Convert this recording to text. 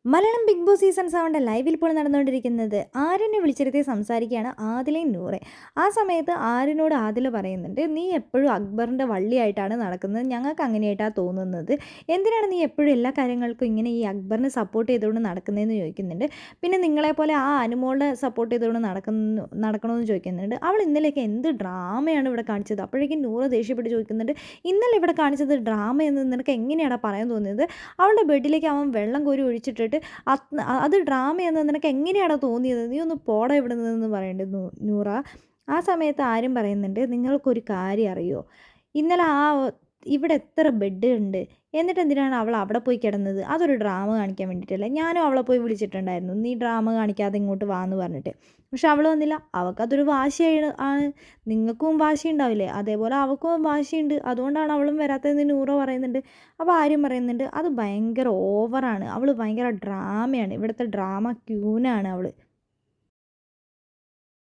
Malayalam big boss season 7 ലൈവിൽ ഇപ്പോൾ നടന്നുകൊണ്ടിരിക്കുന്നത് ആര്യനെ വിളിച്ചിരുത്തി സംസാരിക്കുകയാണ് ആദിലയും നൂറെ. ആ സമയത്ത് ആര്യനോട് ആദില പറയുന്നുണ്ട്, നീ എപ്പോഴും അക്ബറിൻ്റെ വള്ളിയായിട്ടാണ് നടക്കുന്നത്, ഞങ്ങൾക്ക് അങ്ങനെയായിട്ടാണ് തോന്നുന്നത്. എന്തിനാണ് നീ എപ്പോഴും എല്ലാ കാര്യങ്ങൾക്കും ഇങ്ങനെ ഈ അക്ബറിനെ സപ്പോർട്ട് ചെയ്തുകൊണ്ട് നടക്കുന്നതെന്ന് ചോദിക്കുന്നുണ്ട്. പിന്നെ നിങ്ങളെപ്പോലെ ആ അനുമോളുടെ സപ്പോർട്ട് ചെയ്തുകൊണ്ട് നടക്കണമെന്ന് ചോദിക്കുന്നുണ്ട്. അവൾ ഇന്നലെയൊക്കെ എന്ത് ഡ്രാമയാണ് ഇവിടെ കാണിച്ചത്. അപ്പോഴേക്കും നൂറ് ദേഷ്യപ്പെട്ട് ചോദിക്കുന്നുണ്ട്, ഇന്നലെ ഇവിടെ കാണിച്ചത് ഡ്രാമയെന്ന് നിനക്ക് എങ്ങനെയാണ് പറയാൻ തോന്നിയത്? അവളുടെ ബെഡിലേക്ക് അവൻ വെള്ളം കോരി ഒഴിച്ചിട്ടിട്ട് അത് ഡ്രാമയെന്ന് നിനക്ക് എങ്ങനെയാണോ തോന്നിയത്? നീ ഒന്ന് പോടാ ഇവിടെ നിന്നെന്ന് പറയേണ്ടത് നൂറ. ആ സമയത്ത് ആരും പറയുന്നുണ്ട്, നിങ്ങൾക്കൊരു കാര്യം അറിയോ, ഇന്നലെ ഇവിടെ എത്ര ബെഡ് ഉണ്ട്, എന്നിട്ട് എന്തിനാണ് അവൾ അവിടെ പോയി കിടന്നത്? അതൊരു ഡ്രാമ കാണിക്കാൻ വേണ്ടിയിട്ടല്ലേ. ഞാനും അവളെ പോയി വിളിച്ചിട്ടുണ്ടായിരുന്നു, നീ ഡ്രാമ കാണിക്കാതെ ഇങ്ങോട്ട് വാന്ന് പറഞ്ഞിട്ട്. പക്ഷെ അവൾ വന്നില്ല. അവൾക്കതൊരു വാശിയാണ്. നിങ്ങൾക്കും വാശി ഉണ്ടാവില്ലേ, അതേപോലെ അവൾക്കും വാശിയുണ്ട്, അതുകൊണ്ടാണ് അവളും വരാത്തതെന്ന് നൂറ പറയുന്നുണ്ട്. അപ്പോൾ ആര്യം പറയുന്നുണ്ട്, അത് ഭയങ്കര ഓവറാണ്, അവൾ ഭയങ്കര ഡ്രാമയാണ്, ഇവിടുത്തെ ഡ്രാമ ക്യൂനാണ് അവൾ.